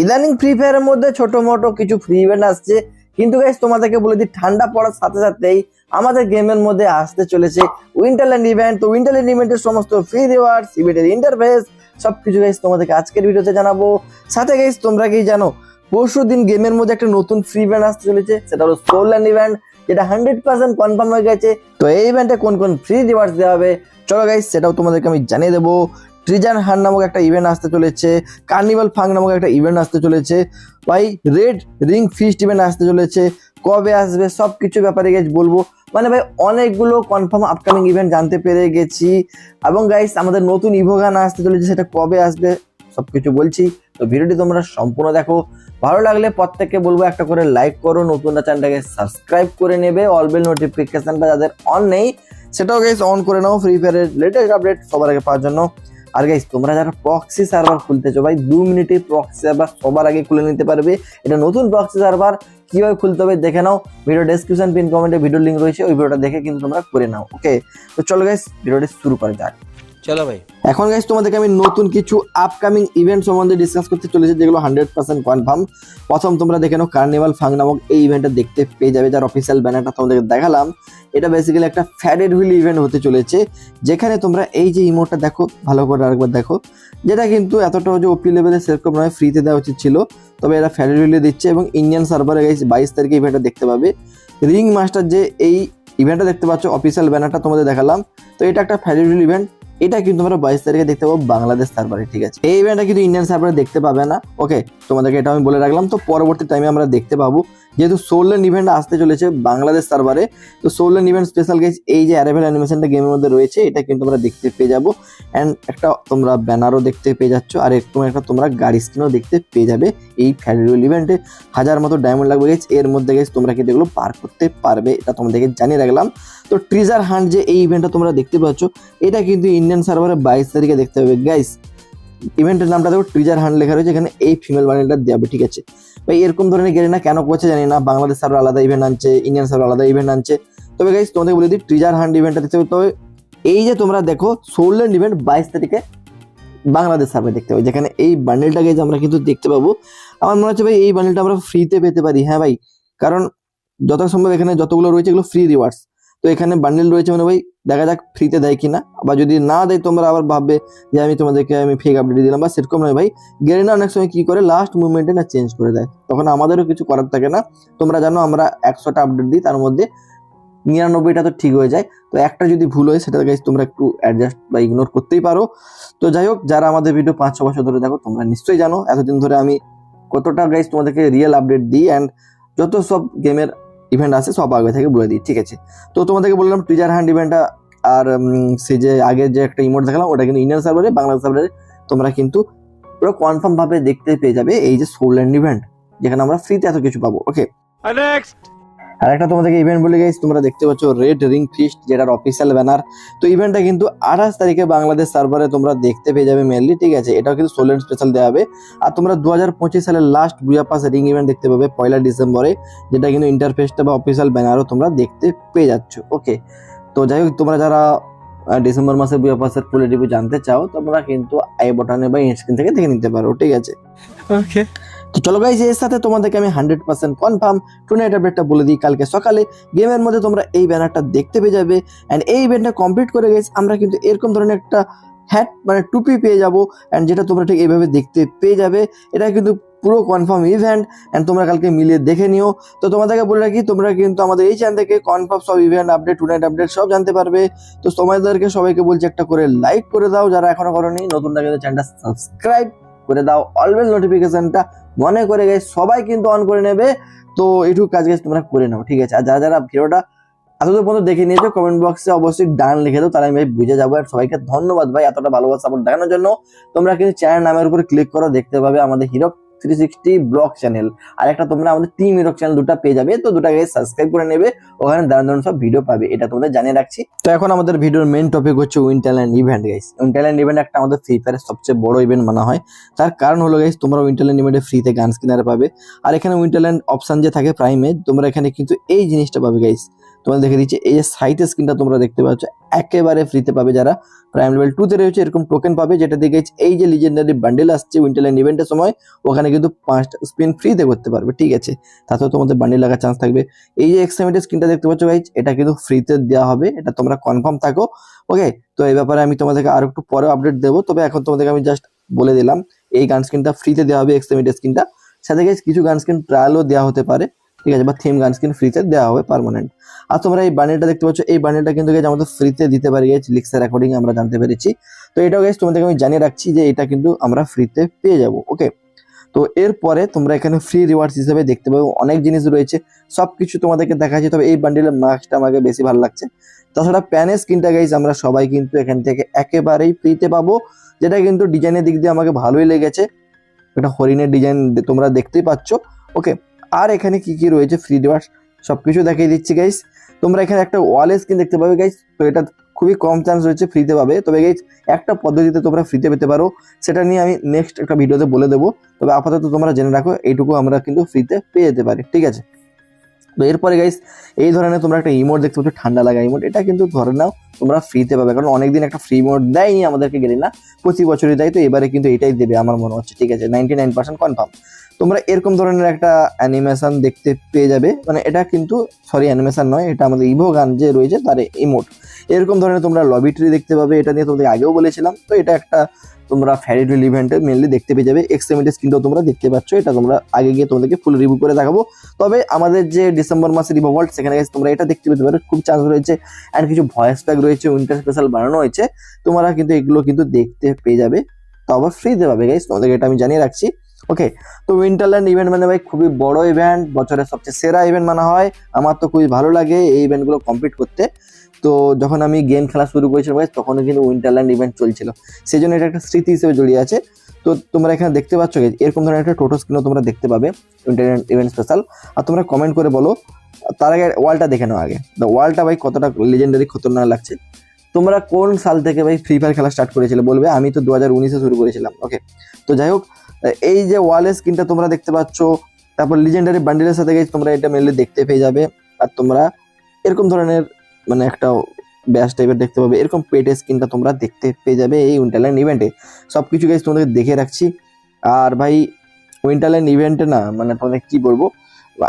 ইদানিং ফ্রি ফায়ারের মধ্যে ছোট মোটো কিছু ফ্রি ইভেন্ট আসছে, কিন্তু গাইস তোমাদেরকে বলে দিই ঠান্ডা পড়ার সাথে সাথেই আমাদের গেমের মধ্যে আসতে চলেছে উইন্টারল্যান্ড ইভেন্ট। তো উইন্টারল্যান্ড ইভেন্টের সমস্ত ফ্রি রিওয়ার্ডস, ইভেন্টের ইন্টারফেস সবকিছু গাইস তোমাদেরকে আজকের ভিডিওতে জানাবো। সাথে গাইস তোমরা কি জানো পরশু দিন গেমের মধ্যে একটা নতুন ফ্রি ইভেন্ট আসতে চলেছে, সেটা হলো সোলল্যান্ড ইভেন্ট, যেটা 100% কনফার্ম হয়ে গেছে। তো এই ইভেন্টে কোন কোন ফ্রি রিওয়ার্ডস দেওয়া হবে চলো গাইস সেটাও তোমাদেরকে আমি জানিয়ে দেবো। ট্রিজার হান্ট নামক একটা ইভেন্ট আসতে চলেছে, কার্নিভাল ফাং নামক একটা ইভেন্ট আসতে চলেছে, ভাই রেড রিং ফিস্ট ইভেন্ট আসতে চলেছে, কবে আসবে সব কিছু ব্যাপারে গাইস বলবো। মানে ভাই অনেকগুলো কনফার্ম আপকামিং ইভেন্ট জানতে পেরে গেছি, এবং গাইস আমাদের নতুন ইভোগান আসতে চলেছে, সেটা কবে আসবে সবকিছু বলছি। তো ভিডিওটি তোমরা সম্পূর্ণ দেখো, ভালো লাগলে প্রত্যেককে বলবো একটা করে লাইক করো, নতুন চ্যানেলটাকে সাবস্ক্রাইব করে নেবে, অল বেল নোটিফিকেশনটা যাদের অন নেই সেটাও গাইস অন করে নাও ফ্রি ফায়ারের লেটেস্ট আপডেট সবার আগে পাওয়ার জন্য। আর গাইস তোমরা যারা প্রক্সি সার্ভার খুলতে চাও ভাই 2 মিনিটে প্রক্সি সার্ভার সবার আগে খুলে নিতে পারবে। এটা নতুন প্রক্সি সার্ভার, কিভাবে খুলতে হবে দেখে নাও, ভিডিও ডেসক্রিপশন পিন কমেন্টে ভিডিও লিংক রয়েছে, ওই ভিডিওটা দেখে কিন্তু তোমরা করে নাও। ওকে, তো চলো গাইস ভিডিওটি শুরু করা যাক। চলো ভাই, এখন গাইস তোমাদেরকে আমি নতুন কিছু আপকামিং ইভেন্ট সম্বন্ধে ডিসকাস করতে চলেছি, যেগুলো 100% কনফার্ম। প্রথম তোমরা দেখে নাও কার্নিভাল ফাং নামক এই ইভেন্টটা দেখতে পেয়ে যাবে, যার অফিসিয়াল ব্যানারটা তোমাদেরকে দেখালাম। এটা বেসিক্যালি একটা ফ্যাডেড হুইল ইভেন্ট হতে চলেছে, যেখানে তোমরা এই যে ইমোটটা দেখো, ভালো করে আরেকবার দেখো, যেটা কিন্তু এতটা যে ওপি লেভেলে সেরকম নয়, ফ্রিতে দেওয়া উচিত ছিল, তবে এরা ফ্যাডেড হুইলে দিচ্ছে। এবং ইন্ডিয়ান সার্ভারে গাইস 22 তারিখে ইভেন্টটা দেখতে পাবে। রিং মাস্টার যে এই ইভেন্টটা দেখতে পাচ্ছ, অফিসিয়াল ব্যানারটা তোমাদের দেখালাম, তো এটা একটা ফ্যাডেড হুইল ইভেন্ট। এটা কিন্তু আমরা 22 তারিখে দেখতে পাবো বাংলাদেশ সার্ভারে, ঠিক আছে। এই ইভেন্টটা কিন্তু ইন্ডিয়ান সার্ভারে দেখতে পাবে না। ওকে, তোমাদেরকে এটা আমি বলে রাখলাম। তো পরবর্তী টাইমে আমরা দেখতে পাবো, যেহেতু সোলল্যান্ড ইভেন্ট আসতে চলেছে বাংলাদেশ সার্ভারে। তো সোলল্যান্ড ইভেন্ট স্পেশাল গাইস এই যে অ্যারাইভাল অ্যানিমেশনটা গেমের মধ্যে রয়েছে, এটা কিন্তু আমরা দেখতে পেয়ে যাবো। অ্যান্ড একটা তোমরা ব্যানারও দেখতে পেয়ে যাচ্ছ, আর একটু একটা তোমরা গাড়ি স্ক্রিনও দেখতে পেয়ে যাবে। এই ফেডারেল ইভেন্টে 1000 মতো ডায়মন্ড লাগবে গাইস, এর মধ্যে গাইস তোমরা কিন্তু এগুলো পার করতে পারবে, এটা তোমাদেরকে জানিয়ে রাখলাম। তো ট্রিজার হান্ট যে এই ইভেন্টটা তোমরা দেখতে পাচ্ছ, এটা কিন্তু ইন্ডিয়ান সার্ভারে 22 তারিখে দেখতে হবে গাইস। ইভেন্টের নামটা দেখো ট্রিজার হান্ট লেখা রয়েছে, এখানে এই ফিমেল বান্ডেলটা দেবে, ঠিক আছে ভাই। এরকম ধরনের গেলে না কেন করছে জানি না, বাংলাদেশ সার্ভার আলাদা ইভেন্ট আনছে, ইন্ডিয়ান সার্ভার আলাদা ইভেন্ট আনছে। তবে গাইস তোমাদের বলে দিই ট্রিজার হান্ট ইভেন্টটা দেখতে হবে। তবে এই যে তোমরা দেখো সোলল্যান্ড ইভেন্ট 22 তারিখে বাংলাদেশ সার্ভার দেখতে পাবে, যেখানে এই বান্ডেলটা গাইস আমরা কিন্তু দেখতে পাবো। আমার মনে হচ্ছে ভাই এই বান্ডেলটা আমরা ফ্রিতে পেতে পারি, হ্যাঁ ভাই, কারণ যত সম্ভব এখানে যতগুলো রয়েছে এগুলো ফ্রি রিওয়ার্ডস। তো এখানে বান্ডেল রয়েছে মানে ভাই দেখা যাক ফ্রিতে দেয় কিনা, বা যদি না দেয় তোমরা আবার ভাববে যে আমি তোমাদেরকে ফেক আপডেট দিলাম, বা সেরকম নয় ভাই। গেরিনা অনেক সময় কি করে লাস্ট মুভমেন্টে না চেঞ্জ করে দেয়, তখন আমাদেরও কিছু করার থাকে না। তোমরা জানো আমরা 100টা আপডেট দিই, তার মধ্যে 99টা তো ঠিক হয়ে যায়। তো একটা যদি ভুল হয় সেটা গাইস তোমরা একটু অ্যাডজাস্ট বা ইগনোর করতেই পারো। তো যাই হোক, যারা আমাদের ভিডিও 5-6 বছর ধরে দেখো তোমরা নিশ্চয়ই জানো এতদিন ধরে আমি কতটা গাইস তোমাদেরকে রিয়েল আপডেট দিই, অ্যান্ড যত সব গেমের ইভেন্ট আছে সব আগে থেকে বলে দিই, ঠিক আছে। তো তোমাদেরকে বললাম ট্রিজার হ্যান্ড ইভেন্টটা, আর সেই যে আগের যে একটা ইমোট দেখালাম ওটা কিন্তু ইন্ডিয়ান সার্ভারে, বাংলাদেশ সার্ভারে তোমরা কিন্তু পুরো কনফার্ম ভাবে দেখতে পেয়ে যাবে এই যে সোলল্যান্ড ইভেন্ট, যেখানে আমরা ফ্রিতে এত কিছু পাবো। ওকে, আর একটা তোমাদেরকে ইভেন্ট বলে গাইস, তোমরা দেখতে পাচ্ছ রেড রিং ফিস্ট, যেটার অফিসিয়াল ব্যানার। তো ইভেন্টটা কিন্তু 28 তারিখে বাংলাদেশ সার্ভারে তোমরা দেখতে পেয়ে যাবে মেনলি, ঠিক আছে। এটাও কিন্তু সোলল্যান্ড স্পেশাল দেওয়া হবে। আর তোমরা 2025 সালের লাস্ট বুয়া পাস রিং ইভেন্ট দেখতে পাবে 1 ডিসেম্বরে, যেটা কিন্তু ইন্টারফেসটা বা অফিসিয়াল ব্যানারও তোমরা দেখতে পেয়ে যাচ্ছ। ওকে, তো যাই হোক, তোমরা যারা ডিসেম্বর মাসে বুয়া পাসের ফুল রিভিউ জানতে চাও, তোমরা কিন্তু আই বাটনে বা স্ক্রিন থেকে দেখে নিতে পারো, ঠিক আছে। ওকে, তো চলো গাইস, এর সাথে তোমাদেরকে আমি 100% কনফার্ম টুনাইট আপডেটটা বলে দিই। কালকে সকালে গেমের মধ্যে তোমরা এই ব্যানারটা দেখতে পেয়ে যাবে, অ্যান্ড এই ইভেন্টটা কমপ্লিট করে গেছে আমরা কিন্তু এরকম ধরনের একটা হ্যাট মানে টুপি পেয়ে যাবো, অ্যান্ড যেটা তোমরা ঠিক এইভাবে দেখতে পেয়ে যাবে। এটা কিন্তু পুরো কনফার্ম ইভেন্ট, অ্যান্ড তোমরা কালকে মিলিয়ে দেখে নিও। তো তোমাদেরকে বলে রাখি, তোমরা কিন্তু আমাদের এই চ্যানেল থেকে কনফার্ম সব ইভেন্ট আপডেট, টুনাইট আপডেট সব জানতে পারবে। তো তোমাদেরকে সবাইকে বলছি একটা করে লাইক করে দাও যারা এখনো করোনি, নতুন থাকে চ্যানেলটা সাবস্ক্রাইব করে দাও, অলওয়েজ নোটিফিকেশনটা মনে করে গাইস সবাই কিন্তু অন করে নেবে। তো এইটুকু কাজ গাইস তোমরা করে নাও, ঠিক আছে। আর যারা যারা ভিডিওটা এতদূর পর্যন্ত দেখে নিয়েছো কমেন্ট বক্সে অবশ্যই ডান লিখে দাও, তাহলে আমি ভাই বুঝে যাবো। আর সবাইকে ধন্যবাদ ভাই এতটা ভালোবাসা সাপোর্ট দেখানোর জন্য। তোমরা কিন্তু চ্যানেল নামের উপর ক্লিক করো, দেখতে পাবে আমাদের হিরো 360 ব্লগ চ্যানেল, আর একটা তোমরা আমাদের টিম হিরো চ্যানেল, দুটো পেয়ে যাবে। তো দুটা গাইস সাবস্ক্রাইব করে নেবে, ওখানে দারুণ দারুণ সব ভিডিও পাবে, এটা তোমাদের জানিয়ে রাখছি। তো এখন আমাদের ভিডিওর মেইন টপিক হচ্ছে Winterland event guys. Winterland event একটা আমাদের ফ্রি ফায়ারের সবচেয়ে বড় ইভেন্ট মানা হয়। তার কারণ হলো গাইস, তোমরা উইন্টারল্যান্ড ইভেন্টে ফ্রিতে গান স্কিনার পাবে, আর এখানে উইন্টারল্যান্ড অপশন যে থাকে প্রাইমে, তোমরা এখানে কিন্তু এই জিনিসটা পাবে গাইস। তোমাদের দেখে দিচ্ছি, এই যে সাইটের স্ক্রিনটা তোমরা দেখতে পাচ্ছ একেবারে ফ্রিতে পাবে যারা প্রাইম লেভেল 2 তে রয়েছে। এরকম টোকেন পাবে যেটা দিয়ে এই যে লিজেন্ডারি বান্ডেল আসছে উইন্টারল্যান্ড ইভেন্টের সময়, ওখানে কিন্তু 5টা স্পিন ফ্রিতে করতে পারবে, ঠিক আছে। তাতেও তোমাদের বান্ডেল লাগার চান্স থাকবে। এই যে এক্সট্রিমিটি স্ক্রিনটা দেখতে পাচ্ছ গাইজ, এটা কিন্তু ফ্রিতে দেওয়া হবে, এটা তোমরা কনফার্ম থাকো। ওকে, তো এই ব্যাপারে আমি তোমাদেরকে আরো একটু পরে আপডেট দেবো, তবে এখন তোমাদেরকে আমি জাস্ট বলে দিলাম এই গান স্কিনটা ফ্রিতে দেওয়া হবে, এক্সট্রিমিটি স্ক্রিনটা। সাথে গাইজ কিছু গান স্কিন ট্রায়ালও দেওয়া হতে পারে, ঠিক আছে, বা থিম গান স্কিন ফ্রিতে দেওয়া হবে পার্মানেন্ট। আর তোমরা এই বান্ডেলটা দেখতে পাচ্ছ, এই বান্ডেলটা কিন্তু গাইজ আমাদের ফ্রিতে দিতে পারি গাইজ, লিক্সের অ্যাকর্ডিং আমরা জানতে পেরেছি। তো এটাও গাইজ তোমাদেরকে আমি জানিয়ে রাখছি যে এটা কিন্তু আমরা ফ্রিতে পেয়ে যাব। ওকে, তো এরপরে তোমরা এখানে ফ্রি রিওয়ার্ডস হিসেবে দেখতে পাবো অনেক জিনিস রয়েছে, সবকিছু তোমাদেরকে দেখাচ্ছি। তবে এই বান্ডেলের মাস্কটা আমাকে বেশি ভালো লাগছে। তাছাড়া প্যানের স্কিনটা গাইজ আমরা সবাই কিন্তু এখান থেকে একেবারেই ফ্রিতে পাবো, যেটা কিন্তু ডিজাইনের দিক দিয়ে আমাকে ভালোই লেগেছে। এটা হরিণের ডিজাইন তোমরা দেখতেই পাচ্ছ। ওকে, আর এখানে কি কি রয়েছে ফ্রি রিওয়ার্ডস সবকিছু দেখিয়ে দিচ্ছি গাইজ। তোমরা এখানে একটা ওয়াল স্কিন দেখতে পাবে গাইজ, তো এটা খুবই কম চান্স রয়েছে ফ্রিতে পাবে। তবে গাইজ একটা পদ্ধতিতে তোমরা ফ্রিতে পেতে পারো, সেটা নিয়ে আমি নেক্সট একটা ভিডিওতে বলে দেবো। তবে আপাতত তোমরা জেনে রাখো এইটুকু আমরা কিন্তু ফ্রিতে পেয়ে যেতে পারি, ঠিক আছে। তো এরপরে গাইজ এই ধরনের তোমরা একটা ইমোট দেখতে পাচ্ছ, ঠান্ডা লাগা ইমোট, এটা কিন্তু ধরে নাও তোমরা ফ্রিতে পাবে, কারণ অনেকদিন একটা ফ্রি ইমোট দেয়নি আমাদেরকে গেলি না, প্রতি বছরই দেয়, তো এবারে কিন্তু এটাই দেবে আমার মনে হচ্ছে, ঠিক আছে, 99% কনফার্ম। তোমরা এরকম ধরনের একটা অ্যানিমেশন দেখতে পেয়ে যাবে, মানে এটা কিন্তু সরি অ্যানিমেশন নয়, এটা আমাদের ইভো গান যে রয়েছে তার ইমোট। এরকম ধরনের তোমরা লবি ট্রি দেখতে পাবে, এটা নিয়ে তোমাদের আগেও বলেছিলাম। তো এটা একটা তোমরা ফ্যারিডুইল ইভেন্টে মেনলি দেখতে পেয়ে যাবে। এক্সট্রিমিটি স্ক্রিনটাও তোমরা দেখতে পাচ্ছ, এটা তোমরা আগে গিয়ে তোমাদেরকে ফুল রিভিউ করে দেখাবো। তবে আমাদের যে ডিসেম্বর মাসের রিভো ওয়ার্ল্ড, সেখানে তোমরা এটা দেখতে পেতে পারো, খুব চান্স রয়েছে। অ্যান্ড কিছু ভয়েস প্যাক রয়েছে, উইন্টার স্পেশাল বানানো হয়েছে, তোমরা কিন্তু এগুলো কিন্তু দেখতে পেয়ে যাবে, তো আবার ফ্রিতে পাবে গাইস, তোমাদেরকে এটা আমি জানিয়ে রাখছি। ওকে, তো উইন্টারল্যান্ড ইভেন্ট মানে ভাই খুবই বড় ইভেন্ট, বছরের সবচেয়ে সেরা ইভেন্ট মানা হয়। আমার তো খুবই ভালো লাগে এই ইভেন্টগুলো কমপ্লিট করতে। তো যখন আমি গেম খেলা শুরু করেছিলাম গাইস, তখনও কিন্তু উইন্টারল্যান্ড ইভেন্ট চলছিল, সেই জন্য এটা একটা স্মৃতি হিসেবে জড়িয়ে আছে। তো তোমরা এখানে দেখতে পাচ্ছ গাইস, এরকম ধরনের একটা টোটো স্ক্রিনও তোমরা দেখতে পাবে উইন্টারল্যান্ড ইভেন্ট স্পেশাল। আর তোমরা কমেন্ট করে বলো, তার আগে ওয়ালটা দেখে নাও আগে, ওয়ালটা ভাই কতটা লেজেন্ডারি খতরনাক লাগছে। তোমরা কোন সাল থেকে ভাই ফ্রি ফায়ার খেলা স্টার্ট করেছিলে বলবে? আমি তো 2019-এ শুরু করেছিলাম। ওকে, তো যাই হোক, এই যে ওয়ালের স্ক্রিনটা তোমরা দেখতে পাচ্ছ, তারপর লিজেন্ডারি বান্ডেলের সাথে গাইস তোমরা এটা মেনলি দেখতে পেয়ে যাবে। আর তোমরা এরকম ধরনের মানে একটা ব্যাস টাইপের দেখতে পাবে, এরকম পেটের স্ক্রিনটা তোমরা দেখতে পেয়ে যাবে এই উইন্টারল্যান্ড ইভেন্টে। সব কিছু গাইস তোমাদের দেখে রাখছি। আর ভাই উইন্টারল্যান্ড ইভেন্টে না মানে তোমাদের কি বলবো,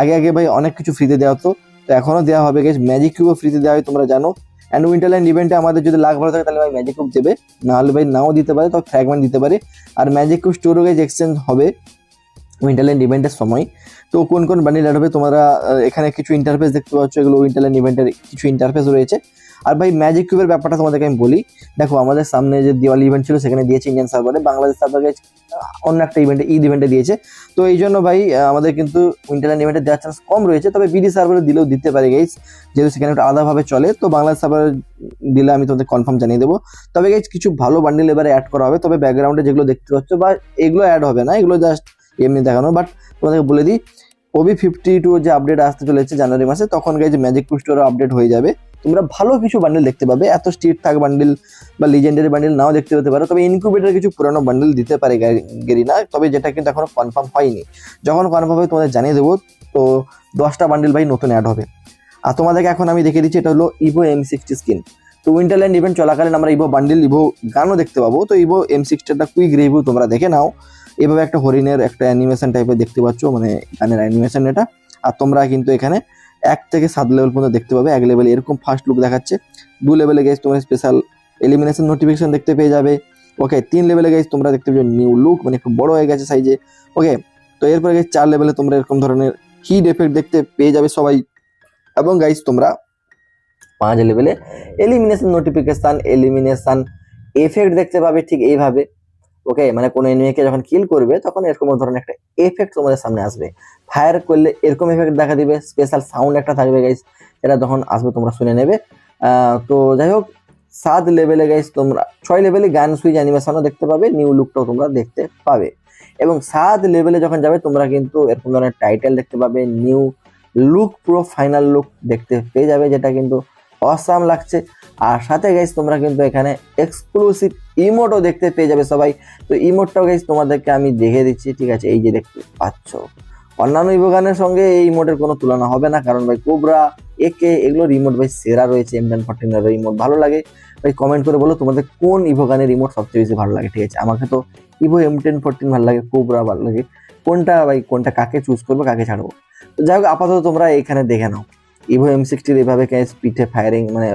আগে আগে ভাই অনেক কিছু ফ্রিতে দেওয়া হতো, তো এখনো দেওয়া হবে গাইস। ম্যাজিক কিউবও ফ্রিতে দেওয়া হয় তোমরা জানো। অ্যান্ড উইন্টারল্যান্ড ইভেন্টে আমাদের যদি লাখ ভালো থাকে তাহলে ভাই ম্যাজিক কিউব দেবে, নাহলে ভাই নাও দিতে পারে, তো ফ্র্যাগমেন্ট দিতে পারে। আর ম্যাজিক কিউব স্টোরেজ এক্সচেঞ্জ হবে উইন্টারল্যান্ড ইভেন্টের সময়। তো কোন কোন বান্ডিল অ্যাড হবে তোমরা এখানে কিছু ইন্টারফেস দেখতে পাচ্ছ, এগুলো উইন্টারল্যান্ড ইভেন্টের কিছু ইন্টারফেস রয়েছে। আর ভাই ম্যাজিক কিউবের ব্যাপারটা তোমাদেরকে আমি বলি, দেখো আমাদের সামনে যে দিওয়ালি ইভেন্ট ছিল সেখানে দিয়েছে ইন্ডিয়ান সার্ভারে, বাংলাদেশ সার্ভারে অন্য একটা ইভেন্টে ঈদ ইভেন্টে দিয়েছে। তো এই জন্য ভাই আমাদের কিন্তু উইন্টারল্যান্ড ইভেন্টে দেওয়ার চান্স কম রয়েছে, তবে বিডি সার্ভারে দিলেও দিতে পারে গাইজ, যেহেতু সেখানে একটা আলাদাভাবে চলে। তো বাংলাদেশ সার্ভারে দিলে আমি তোমাদের কনফার্ম জানিয়ে দেবো। তবে গাইজ কিছু ভালো বান্ডিল এবারে অ্যাড করা হবে, তবে ব্যাকগ্রাউন্ডে যেগুলো দেখতে পাচ্ছ বা এগুলো অ্যাড হবে না, এগুলো জাস্ট এমনি দেখানো। বাট তোমাদেরকে বলে দিই, OB52 যে আপডেট আসতে চলেছে জানুয়ারি মাসে, তখন গাইজ ম্যাজিক কিউব স্টোরও আপডেট হয়ে যাবে, তোমরা ভালো কিছু বান্ডেল দেখতে পাবে। এত স্ট্রিট থাক বান্ডেল বা লিজেন্ডারি বান্ডেল নাও দেখতে পেতে পারো, তবে ইনকিউবেটর কিছু পুরানো বান্ডেল দিতে পারে গেরিনা, তবে যেটা কিন্তু এখনো কনফার্ম হয়নি। যখন কনফার্ম হবে তোমাদের জানিয়ে দেবো। তো 10টা বান্ডেল ভাই নতুন অ্যাড হবে। আর তোমাদেরকে এখন আমি দেখিয়ে দিচ্ছি, এটা হলো ইভো M60 স্কিন। তো উইন্টারল্যান্ড ইভেন্ট চলাকালীন আমরা ইভো বান্ডেল ইভো গানও দেখতে পাবো। তো ইভো M60 কুইক রিভিউ তোমরা দেখে নাও। এভাবে একটা হরিণের একটা অ্যানিমেশন টাইপের দেখতে পাচ্ছ, মানে গানের অ্যানিমেশন এটা। আর তোমরা কিন্তু এখানে 1 থেকে 7 লেভেল পর্যন্ত দেখতে পাবে। 1 লেভেলে এরকম ফার্স্ট লুক দেখাচ্ছে, 2 লেভেলে গাইজ তোমরা স্পেশাল এলিমিনেশন নোটিফিকেশন দেখতে পেয়ে যাবে। ওকে, 3 লেভেলে গাইজ তোমরা দেখতে পেয়ে নিউ লুক, মানে একটু বড় হয়ে গেছে সাইজে। ওকে, তো এরপরে গাইজ 4 লেভেলে তোমরা এরকম ধরনের হিট এফেক্ট দেখতে পেয়ে যাবে সবাই। এবং গাইজ তোমরা 5 লেভেলে এলিমিনেশন নোটিফিকেশন এলিমিনেশন এফেক্ট দেখতে পাবে ঠিক এইভাবে। ওকে, মানে কোনো এনিমিকে যখন কিল করবে তখন এরকম ধরনের একটা এফেক্ট তোমাদের সামনে আসবে, ফায়ার করলে এরকম এফেক্ট দেখা দিবে, স্পেশাল সাউন্ড একটা থাকবে গাইস, এটা যখন আসবে তোমরা শুনে নেবে। তো যাই হোক, 7 লেভেলে গাইস তোমরা 6 লেভেলে গান সুইচ অ্যানিমেশনও দেখতে পাবে, নিউ লুকটাও তোমরা দেখতে পাবে। এবং 7 লেভেলে যখন যাবে তোমরা কিন্তু এরকম ধরনের টাইটেল দেখতে পাবে, নিউ লুক, পুরো ফাইনাল লুক দেখতে পেয়ে যাবে, যেটা কিন্তু অসাম লাগছে। আর সাথে গাইস তোমরা কিন্তু এখানে এক্সক্লুসিভ ইমোটও দেখতে পেয়ে যাবে সবাই। তো ইমোটটাও গাইস তোমাদেরকে আমি দেখে দিচ্ছি, ঠিক আছে, এই যে দেখতে পাচ্ছ অন্যান্য ইভোগানের সঙ্গে এই ইমোটের কোনো তুলনা হবে না, কারণ ভাই কোবরা একে এগুলো রিমোট ভাই সেরা রয়েছে। M1014 এর রিমোট ভালো লাগে ভাই, কমেন্ট করে বলো তোমাদের কোন ইভোগানের রিমোট সবচেয়ে বেশি ভালো লাগে। ঠিক আছে, আমাকে তো ইভো M1014 ভালো লাগে, কোবরা ভালো লাগে। কোনটা ভাই, কোনটা কাকে চুজ করবো, কাকে ছাড়বো? তো যাই হোক, আপাতত তোমরা এখানে দেখে নাও ইভো M60 এইভাবে স্পিডে ফায়ারিং, মানে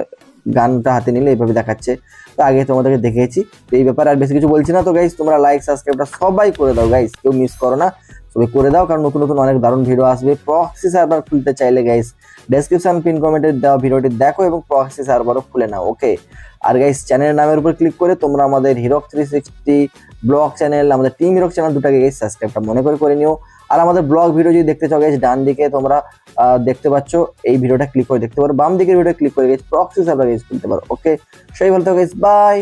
গানটা হাতে নিলে এইভাবে দেখাচ্ছে। তো আগে তোমাদেরকে দেখেছি, তো এই ব্যাপারে আর বেশি কিছু বলছি না। তো গাইস তোমরা লাইক সাবস্ক্রাইবটা সবাই করে দাও গাইস, কেউ মিস করো না, সবাই করে দাও, কারণ নতুন নতুন অনেক দারুণ ভিডিও আসবে। প্রক্সি সার্ভার খুলতে চাইলে গাইস ডেসক্রিপশন পিন কমেন্টে দেওয়া ভিডিওটি দেখো এবং প্রক্সি সার্ভারও খুলে নাও, ওকে। আর গাইস চ্যানেলের নামের উপর ক্লিক করে তোমরা আমাদের হিরক 360 ব্লগ চ্যানেল, আমাদের টিম হিরক চ্যানেল দুটাকে গাইস সাবস্ক্রাইবটা মনে করে নিও। আর আমাদের ব্লগ ভিডিও যদি দেখতে চাও গাইস, ডান দিকে তোমরা দেখতে পাচ্ছ এই ভিডিওটা ক্লিক করে দেখতে পারো, বাম দিকের ভিডিও ক্লিক করে গাইস প্রক্সি সার্ভার গাইস খুলতে পারো, ওকে। সেই বলতে গাইস বাই।